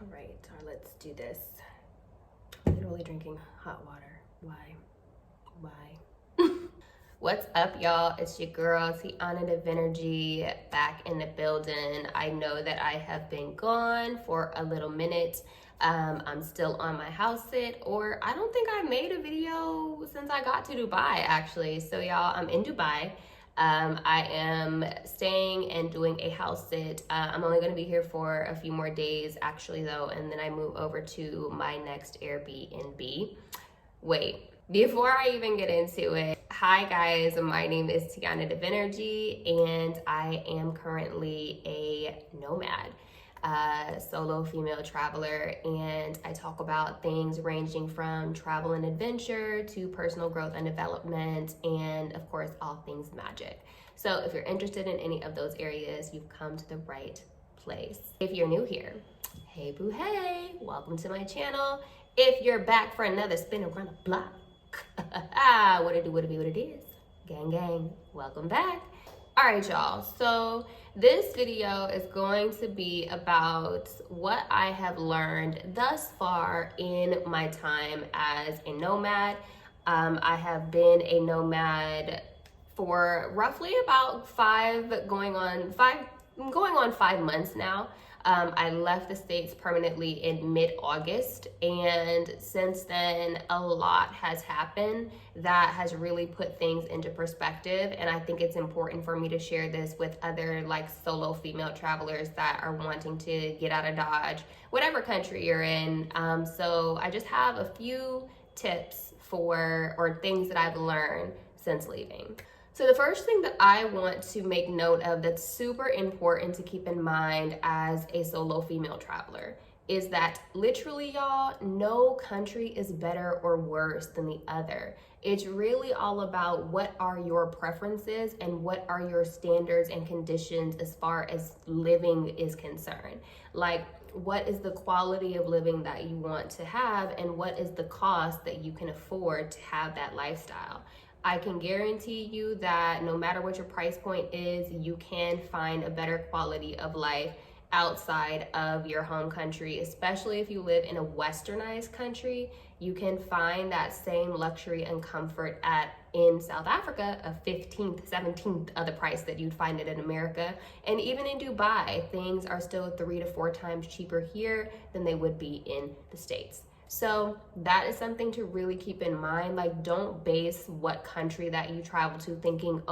All right, let's do this. I'm literally drinking hot water. Why? What's up, y'all? It's your girl, Tiana Divinergy, back in the building. I know that I have been gone for a little minute. I'm still on my house sit, or I don't think I made a video since I got to Dubai, actually. So y'all, I'm in Dubai. I am staying and doing a house sit. I'm only going to be here for a few more days, actually, though, and then I move over to my next Airbnb. Wait, before I even get into it, hi guys, my name is Tiana Divinergy, and I am currently a nomad. Solo female traveler, and I talk about things ranging from travel and adventure to personal growth and development, and of course all things magic. So if you're interested in any of those areas, you've come to the right place. If you're new here, hey boo hey, welcome to my channel. If you're back for another spin around the block, what it do, what it be, what it is, gang gang, welcome back. All right, y'all, so this video is going to be about what I have learned thus far in my time as a nomad. I have been a nomad for roughly about going on 5 months now. I left the States permanently in mid-August, and since then a lot has happened that has really put things into perspective, and I think it's important for me to share this with other like solo female travelers that are wanting to get out of Dodge, whatever country you're in. So I just have a few tips or things that I've learned since leaving. So the first thing that I want to make note of that's super important to keep in mind as a solo female traveler is that literally, y'all, no country is better or worse than the other. It's really all about what are your preferences and what are your standards and conditions as far as living is concerned. Like, what is the quality of living that you want to have, and what is the cost that you can afford to have that lifestyle? I can guarantee you that no matter what your price point is, you can find a better quality of life outside of your home country, especially if you live in a westernized country. You can find that same luxury and comfort in South Africa, a 15th, 17th of the price that you'd find it in America. And even in Dubai, things are still 3 to 4 times cheaper here than they would be in the States. So that is something to really keep in mind. Like, don't base what country that you travel to thinking,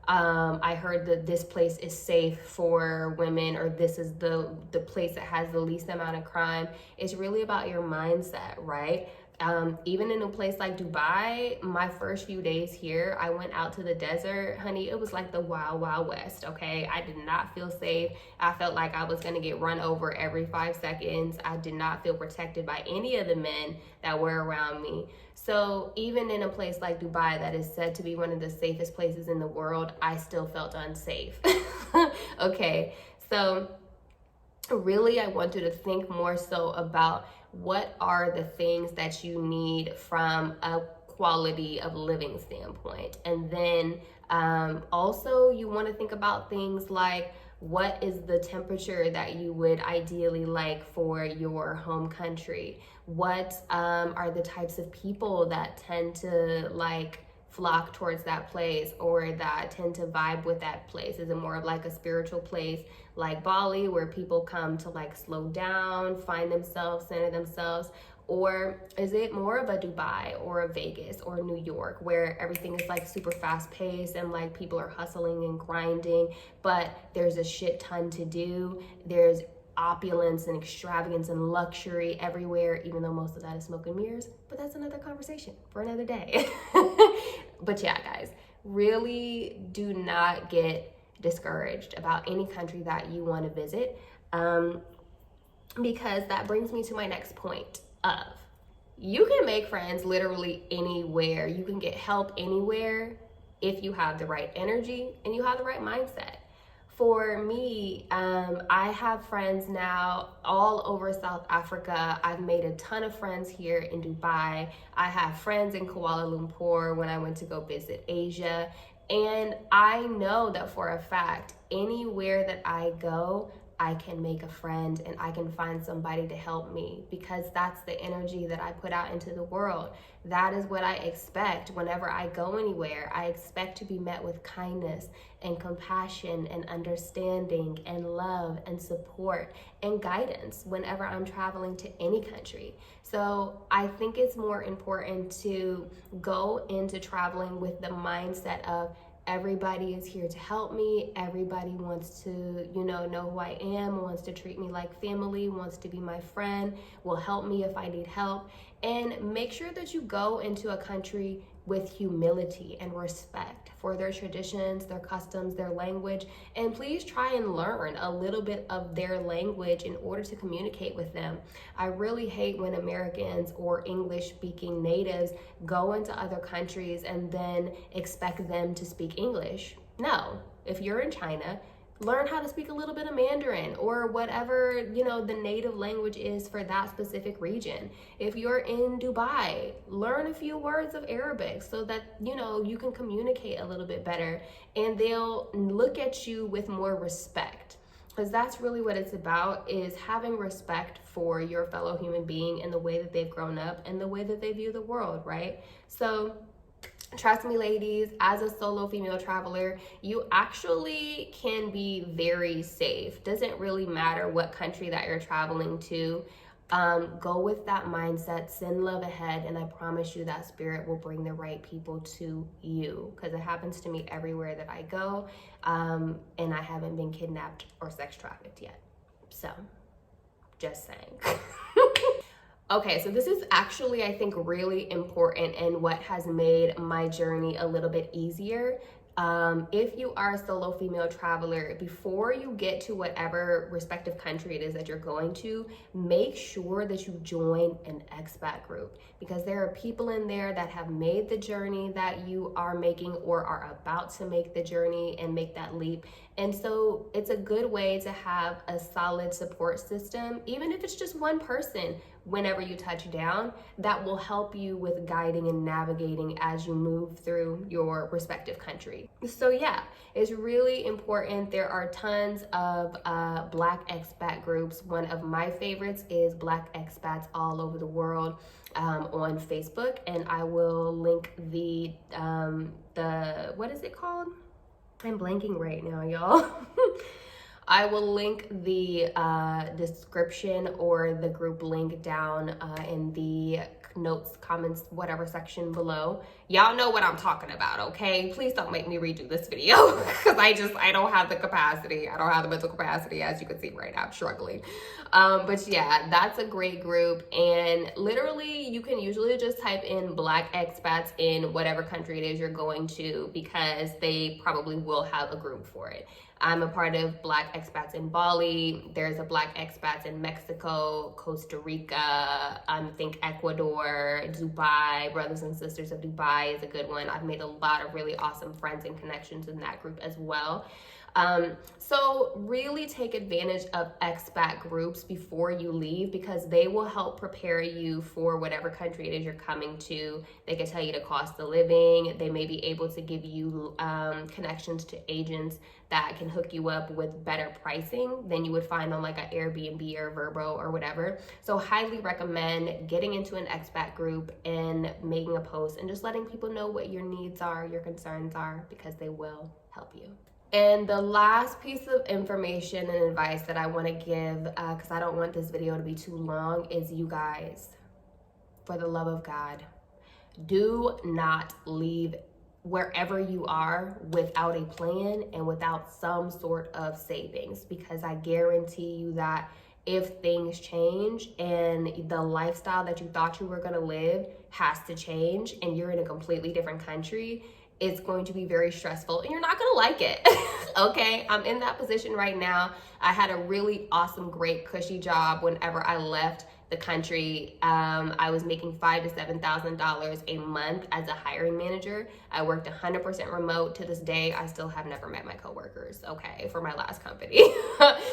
I heard that this place is safe for women, or this is the place that has the least amount of crime. It's really about your mindset, right? Even in a place like Dubai, my first few days here, I went out to the desert, honey, it was like the wild, wild west, okay? I did not feel safe. I felt like I was gonna get run over every 5 seconds. I did not feel protected by any of the men that were around me. So even in a place like Dubai that is said to be one of the safest places in the world, I still felt unsafe, okay? So really, I want you to think more so about what are the things that you need from a quality of living standpoint. And then also you want to think about things like, what is the temperature that you would ideally like for your home country? What are the types of people that tend to like flock towards that place, or that tend to vibe with that place? Is it more of like a spiritual place like Bali, where people come to like slow down, find themselves, center themselves? Or is it more of a Dubai or a Vegas or New York, where everything is like super fast paced and like people are hustling and grinding, but there's a shit ton to do? There's opulence and extravagance and luxury everywhere, even though most of that is smoke and mirrors, but that's another conversation for another day. But yeah, guys, really do not get discouraged about any country that you want to visit, because that brings me to my next point of, you can make friends literally anywhere. You can get help anywhere if you have the right energy and you have the right mindset. For me, I have friends now all over South Africa. I've made a ton of friends here in Dubai. I have friends in Kuala Lumpur when I went to go visit Asia. And I know that for a fact, anywhere that I go, I can make a friend and I can find somebody to help me, because that's the energy that I put out into the world. That is what I expect whenever I go anywhere. I expect to be met with kindness and compassion and understanding and love and support and guidance whenever I'm traveling to any country. So I think it's more important to go into traveling with the mindset of everybody is here to help me. Everybody wants to, know who I am, wants to treat me like family, wants to be my friend, will help me if I need help. And make sure that you go into a country with humility and respect for their traditions, their customs, their language. And please try and learn a little bit of their language in order to communicate with them. I really hate when Americans or English speaking natives go into other countries and then expect them to speak English. No, if you're in China, learn how to speak a little bit of Mandarin or whatever, the native language is for that specific region. If you're in Dubai, learn a few words of Arabic so that, you can communicate a little bit better, and they'll look at you with more respect. Because that's really what it's about, is having respect for your fellow human being and the way that they've grown up and the way that they view the world, right? So trust me, ladies, as a solo female traveler, you actually can be very safe. Doesn't really matter what country that you're traveling to. Go with that mindset, send love ahead, and I promise you that spirit will bring the right people to you, because it happens to me everywhere that I go, and I haven't been kidnapped or sex trafficked yet. So, just saying. Okay, so this is actually, I think, really important and what has made my journey a little bit easier. If you are a solo female traveler, before you get to whatever respective country it is that you're going to, make sure that you join an expat group, because there are people in there that have made the journey that you are making or are about to make the journey and make that leap. And so it's a good way to have a solid support system, even if it's just one person whenever you touch down, that will help you with guiding and navigating as you move through your respective country. So yeah, it's really important. There are tons of Black expat groups. One of my favorites is Black Expats All Over the World on Facebook, and I will link the what is it called? I'm blanking right now, y'all. I will link the description or the group link down in the notes, comments, whatever section below. Y'all know what I'm talking about, okay? Please don't make me redo this video, because I don't have the capacity. I don't have the mental capacity. As you can see right now, I'm struggling. But yeah, that's a great group. And literally, you can usually just type in Black expats in whatever country it is you're going to, because they probably will have a group for it. I'm a part of Black expats in Bali. There's a Black expats in Mexico, Costa Rica, I think Ecuador, Dubai. Brothers and Sisters of Dubai is a good one. I've made a lot of really awesome friends and connections in that group as well. So really take advantage of expat groups before you leave, because they will help prepare you for whatever country it is you're coming to. They can tell you the cost of living. They may be able to give you connections to agents that can hook you up with better pricing than you would find on like an Airbnb or Vrbo or whatever. So highly recommend getting into an expat group and making a post and just letting people know what your needs are, your concerns are, because they will help you. And the last piece of information and advice that I want to give, because I don't want this video to be too long, is you guys, for the love of God, do not leave wherever you are without a plan and without some sort of savings, because I guarantee you that if things change and the lifestyle that you thought you were going to live has to change and you're in a completely different country, it's going to be very stressful and you're not going to like it. Okay, I'm in that position right now. I had a really awesome, great, cushy job whenever I left the country. I was making $5,000 to $7,000 a month as a hiring manager. I worked 100% remote. To this day, I still have never met my coworkers, okay, for my last company.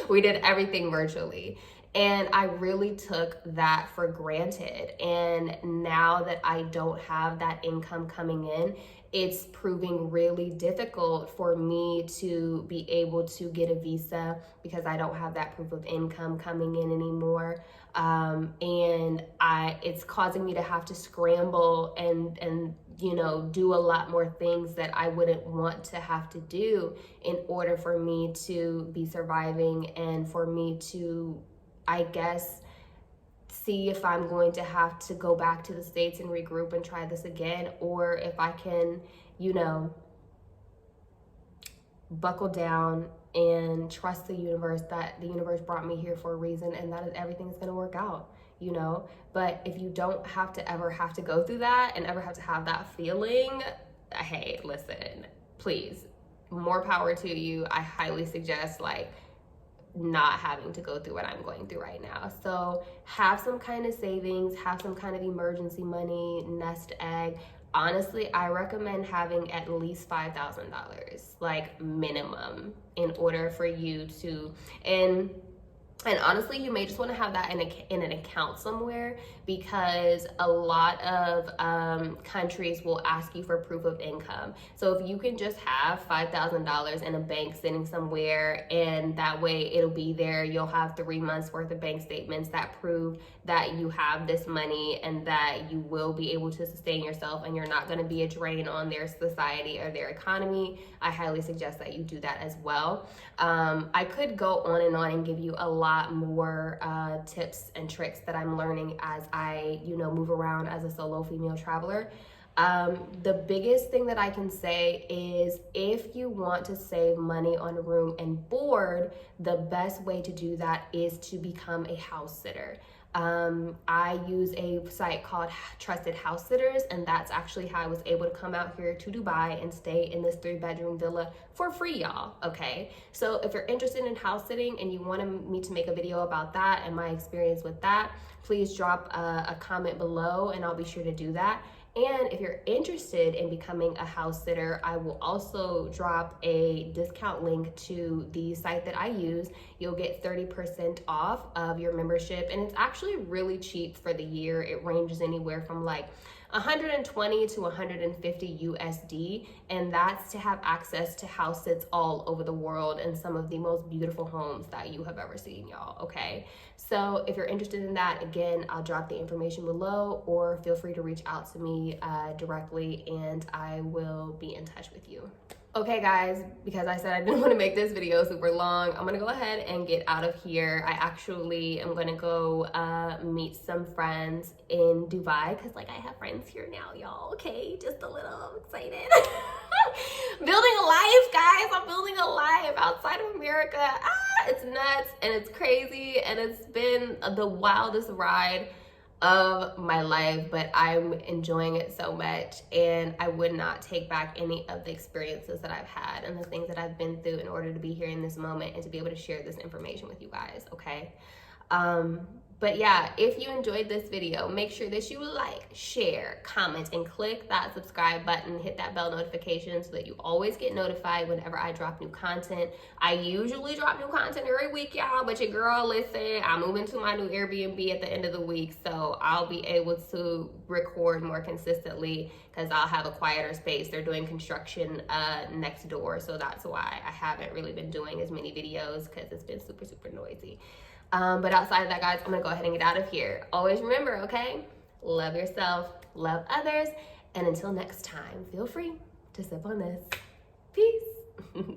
We did everything virtually. And I really took that for granted. And now that I don't have that income coming in, it's proving really difficult for me to be able to get a visa because I don't have that proof of income coming in anymore. And it's causing me to have to scramble and do a lot more things that I wouldn't want to have to do in order for me to be surviving and for me to, I guess, see if I'm going to have to go back to the States and regroup and try this again, or if I can, buckle down and trust the universe, that the universe brought me here for a reason and that everything is going to work out, But if you don't have to go through that and ever have to have that feeling, hey, listen, please, more power to you. I highly suggest not having to go through what I'm going through right now. So have some kind of savings, have some kind of emergency money, nest egg. Honestly, I recommend having at least $5,000, minimum, in order for you to, and honestly, you may just want to have that in an account somewhere, because a lot of countries will ask you for proof of income. So if you can just have $5,000 in a bank sitting somewhere, and that way it'll be there, you'll have 3 months worth of bank statements that prove that you have this money and that you will be able to sustain yourself and you're not going to be a drain on their society or their economy. I highly suggest that you do that as well. I could go on and give you a lot more tips and tricks that I'm learning as I, move around as a solo female traveler. The biggest thing that I can say is, if you want to save money on room and board, the best way to do that is to become a house sitter. I use a site called Trusted House Sitters, and that's actually how I was able to come out here to Dubai and stay in this 3-bedroom villa for free, y'all. Okay, so if you're interested in house sitting and you want me to make a video about that and my experience with that, please drop a comment below and I'll be sure to do that. And if you're interested in becoming a house sitter, I will also drop a discount link to the site that I use. You'll get 30% off of your membership, and it's actually really cheap for the year. It ranges anywhere from 120 to 150 USD, and that's to have access to house sits all over the world and some of the most beautiful homes that you have ever seen, y'all. Okay, so if you're interested in that, again, I'll drop the information below, or feel free to reach out to me directly and I will be in touch with you. Okay guys, because I said I didn't want to make this video super long, I'm gonna go ahead and get out of here. I actually am gonna go meet some friends in Dubai, because I have friends here now, y'all. Okay, just a little excited. Building a life, guys. I'm building a life outside of America. It's nuts and it's crazy and it's been the wildest ride of my life, but I'm enjoying it so much, and I would not take back any of the experiences that I've had and the things that I've been through in order to be here in this moment and to be able to share this information with you guys. Okay, but yeah, if you enjoyed this video, make sure that you like, share, comment, and click that subscribe button. Hit that bell notification so that you always get notified whenever I drop new content. I usually drop new content every week, y'all, but your girl, listen, I'm moving to my new Airbnb at the end of the week, so I'll be able to record more consistently because I'll have a quieter space. They're doing construction next door, so that's why I haven't really been doing as many videos, because it's been super, super noisy. But outside of that, guys, I'm gonna go ahead and get out of here. Always remember, okay? Love yourself, love others, and until next time, feel free to sip on this. Peace.